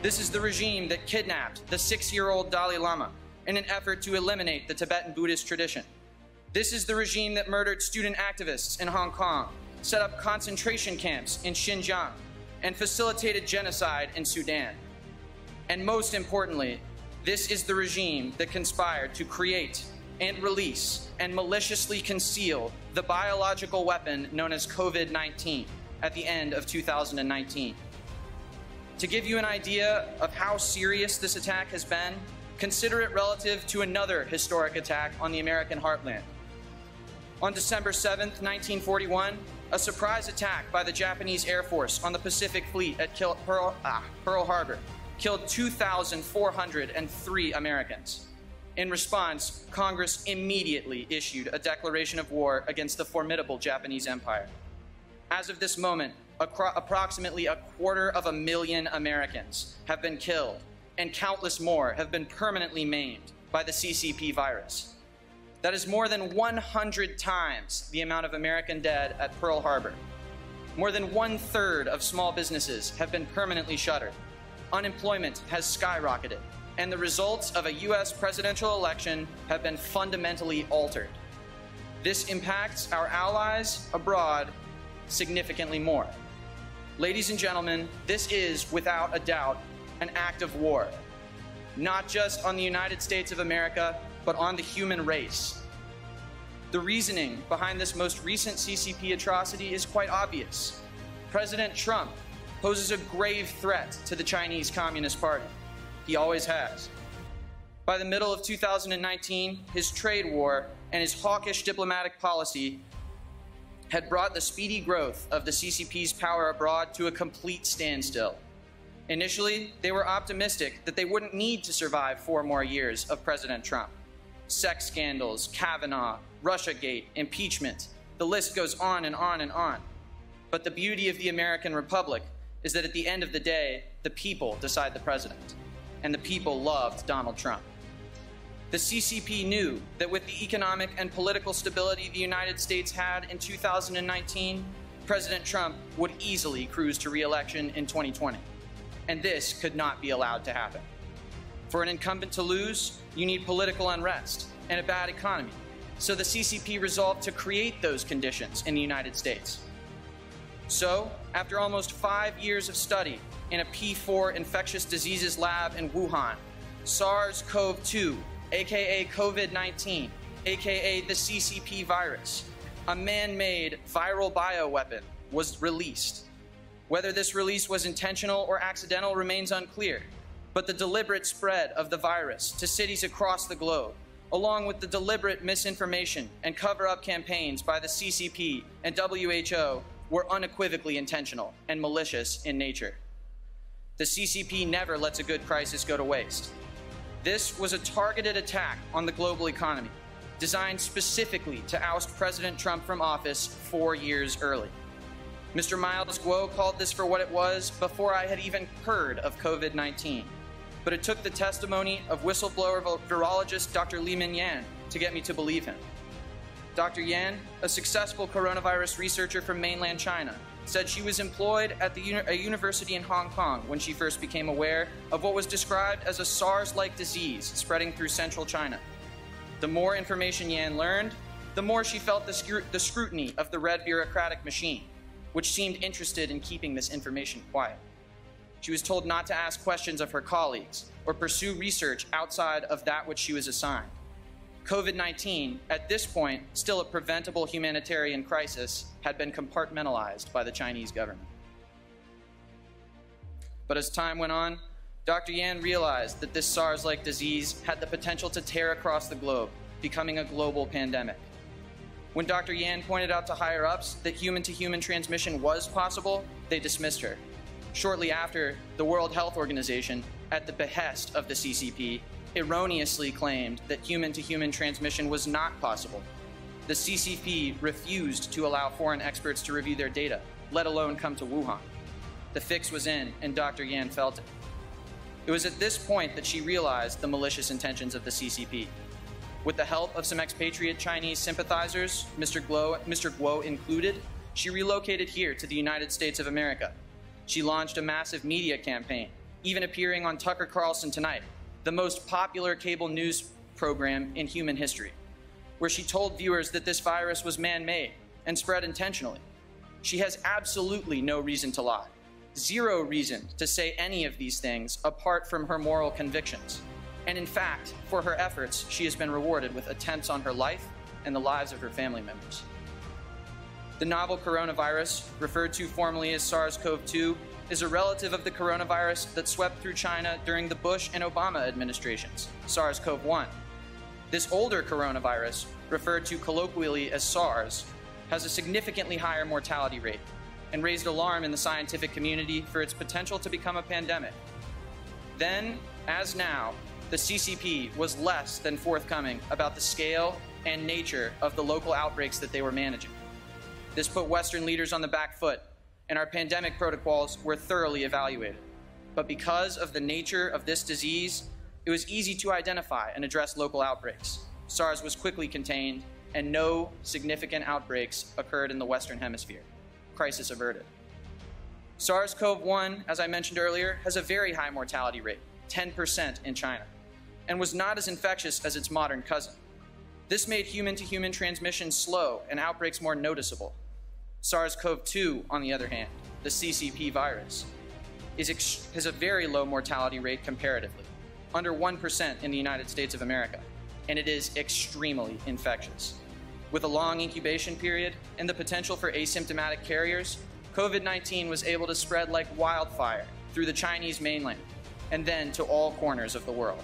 This is the regime that kidnapped the 6-year-old Dalai Lama in an effort to eliminate the Tibetan Buddhist tradition. This is the regime that murdered student activists in Hong Kong, set up concentration camps in Xinjiang, and facilitated genocide in Sudan. And most importantly, this is the regime that conspired to create and release and maliciously conceal the biological weapon known as COVID-19 at the end of 2019. To give you an idea of how serious this attack has been, consider it relative to another historic attack on the American heartland. On December 7th, 1941, a surprise attack by the Japanese Air Force on the Pacific Fleet at Pearl Harbor killed 2,403 Americans. In response, Congress immediately issued a declaration of war against the formidable Japanese Empire. As of this moment, approximately 250,000 Americans have been killed, and countless more have been permanently maimed by the CCP virus. That is more than 100 times the amount of American dead at Pearl Harbor. More than 1/3 of small businesses have been permanently shuttered. Unemployment has skyrocketed, and the results of a US presidential election have been fundamentally altered. This impacts our allies abroad significantly more. Ladies and gentlemen, this is, without a doubt, an act of war, not just on the United States of America, but on the human race. The reasoning behind this most recent CCP atrocity is quite obvious. President Trump poses a grave threat to the Chinese Communist Party. He always has. By the middle of 2019, his trade war and his hawkish diplomatic policy had brought the speedy growth of the CCP's power abroad to a complete standstill. Initially, they were optimistic that they wouldn't need to survive 4 more years of President Trump. Sex scandals, Kavanaugh, Russiagate, impeachment, the list goes on and on and on. But the beauty of the American Republic is that at the end of the day, the people decide the president, and the people loved Donald Trump. The CCP knew that with the economic and political stability the United States had in 2019, President Trump would easily cruise to re-election in 2020. And this could not be allowed to happen. For an incumbent to lose, you need political unrest and a bad economy. So the CCP resolved to create those conditions in the United States. So, after almost 5 years of study in a P4 infectious diseases lab in Wuhan, SARS-CoV-2, aka COVID-19, aka the CCP virus, a man-made viral bioweapon, was released. Whether this release was intentional or accidental remains unclear, but the deliberate spread of the virus to cities across the globe, along with the deliberate misinformation and cover-up campaigns by the CCP and WHO, were unequivocally intentional and malicious in nature. The CCP never lets a good crisis go to waste. This was a targeted attack on the global economy, designed specifically to oust President Trump from office 4 years early. Mr. Miles Guo called this for what it was before I had even heard of COVID-19. But it took the testimony of whistleblower virologist Dr. Li Minyan to get me to believe him. Dr. Yan, a successful coronavirus researcher from mainland China, said she was employed at a university in Hong Kong when she first became aware of what was described as a SARS-like disease spreading through central China. The more information Yan learned, the more she felt the scrutiny of the red bureaucratic machine, which seemed interested in keeping this information quiet. She was told not to ask questions of her colleagues or pursue research outside of that which she was assigned. COVID-19, at this point still a preventable humanitarian crisis, had been compartmentalized by the Chinese government. But as time went on, Dr. Yan realized that this SARS-like disease had the potential to tear across the globe, becoming a global pandemic. When Dr. Yan pointed out to higher-ups that human-to-human transmission was possible, they dismissed her. Shortly after, the World Health Organization, at the behest of the CCP, erroneously claimed that human-to-human transmission was not possible. The CCP refused to allow foreign experts to review their data, let alone come to Wuhan. The fix was in, and Dr. Yan felt it. It was at this point that she realized the malicious intentions of the CCP. With the help of some expatriate Chinese sympathizers, Mr. Guo included, she relocated here to the United States of America. She launched a massive media campaign, even appearing on Tucker Carlson Tonight, the most popular cable news program in human history, where she told viewers that this virus was man-made and spread intentionally. She has absolutely no reason to lie, zero reason to say any of these things apart from her moral convictions. And in fact, for her efforts, she has been rewarded with attempts on her life and the lives of her family members. The novel coronavirus, referred to formally as SARS-CoV-2, is a relative of the coronavirus that swept through China during the Bush and Obama administrations, SARS-CoV-1. This older coronavirus, referred to colloquially as SARS, has a significantly higher mortality rate and raised alarm in the scientific community for its potential to become a pandemic. Then, as now, the CCP was less than forthcoming about the scale and nature of the local outbreaks that they were managing. This put Western leaders on the back foot, and our pandemic protocols were thoroughly evaluated. But because of the nature of this disease, it was easy to identify and address local outbreaks. SARS was quickly contained, and no significant outbreaks occurred in the Western Hemisphere. Crisis averted. SARS-CoV-1, as I mentioned earlier, has a very high mortality rate, 10% in China, and was not as infectious as its modern cousin. This made human-to-human transmission slow and outbreaks more noticeable. SARS-CoV-2, on the other hand, the CCP virus, has a very low mortality rate comparatively, under 1% in the United States of America, and it is extremely infectious. With a long incubation period and the potential for asymptomatic carriers, COVID-19 was able to spread like wildfire through the Chinese mainland and then to all corners of the world.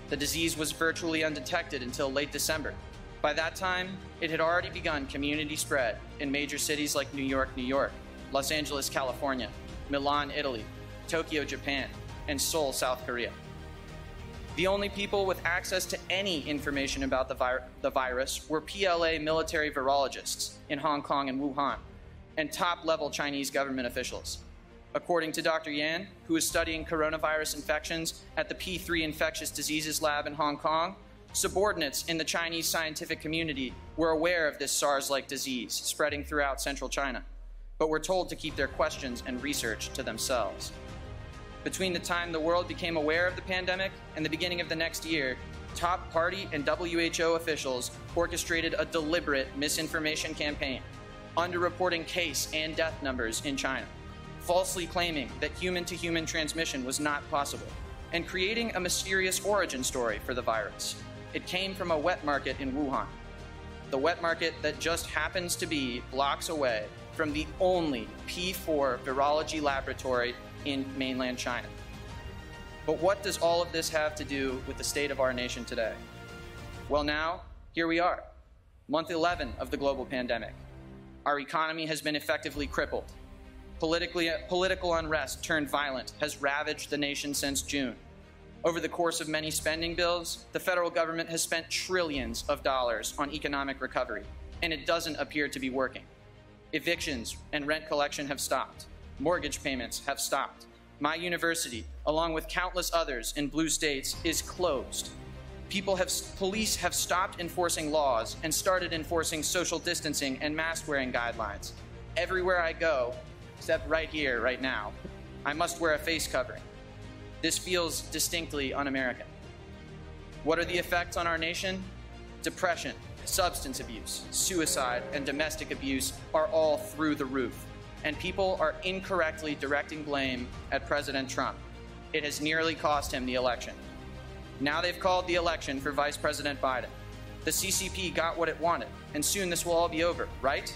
The disease was virtually undetected until late December. By that time, it had already begun community spread in major cities like New York, New York, Los Angeles, California, Milan, Italy, Tokyo, Japan, and Seoul, South Korea. The only people with access to any information about the virus were PLA military virologists in Hong Kong and Wuhan, and top-level Chinese government officials. According to Dr. Yan, who is studying coronavirus infections at the P3 Infectious Diseases Lab in Hong Kong, subordinates in the Chinese scientific community were aware of this SARS-like disease spreading throughout central China, but were told to keep their questions and research to themselves. Between the time the world became aware of the pandemic and the beginning of the next year, top party and WHO officials orchestrated a deliberate misinformation campaign, underreporting case and death numbers in China, falsely claiming that human-to-human transmission was not possible, and creating a mysterious origin story for the virus. It came from a wet market in Wuhan, the wet market that just happens to be blocks away from the only P4 virology laboratory in mainland China. But what does all of this have to do with the state of our nation today? Well, now, here we are, month 11 of the global pandemic. Our economy has been effectively crippled. Political unrest turned violent has ravaged the nation since June. Over the course of many spending bills, the federal government has spent trillions of dollars on economic recovery, and it doesn't appear to be working. Evictions and rent collection have stopped. Mortgage payments have stopped. My university, along with countless others in blue states, is closed. Police have stopped enforcing laws and started enforcing social distancing and mask-wearing guidelines. Everywhere I go, except right here, right now, I must wear a face covering. This feels distinctly un-American. What are the effects on our nation? Depression, substance abuse, suicide, and domestic abuse are all through the roof, and people are incorrectly directing blame at President Trump. It has nearly cost him the election. Now they've called the election for Vice President Biden. The CCP got what it wanted, and soon this will all be over, right?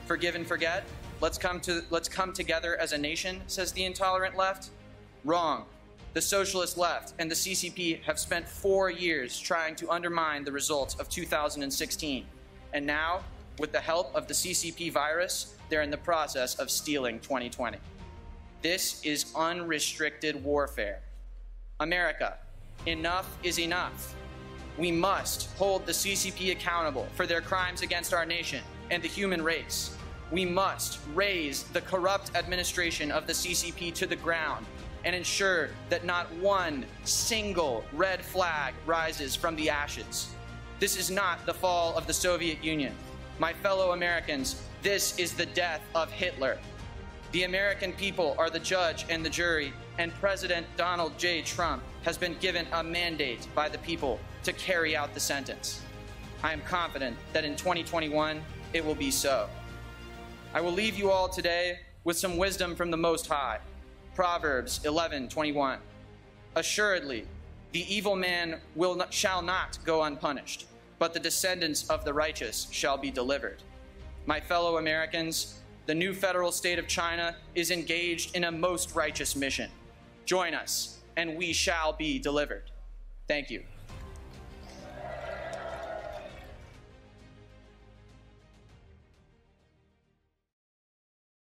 Forgive and forget? Let's come together as a nation, says the intolerant left? Wrong. The socialist left and the CCP have spent 4 years trying to undermine the results of 2016. And now, with the help of the CCP virus, they're in the process of stealing 2020. This is unrestricted warfare. America, enough is enough. We must hold the CCP accountable for their crimes against our nation and the human race. We must raise the corrupt administration of the CCP to the ground and ensure that not one single red flag rises from the ashes. This is not the fall of the Soviet Union. My fellow Americans, this is the death of Hitler. The American people are the judge and the jury, and President Donald J. Trump has been given a mandate by the people to carry out the sentence. I am confident that in 2021, it will be so. I will leave you all today with some wisdom from the Most High. Proverbs 11:21. Assuredly, the evil man shall not go unpunished, but the descendants of the righteous shall be delivered. My fellow Americans, the new federal state of China is engaged in a most righteous mission. Join us, and we shall be delivered. Thank you.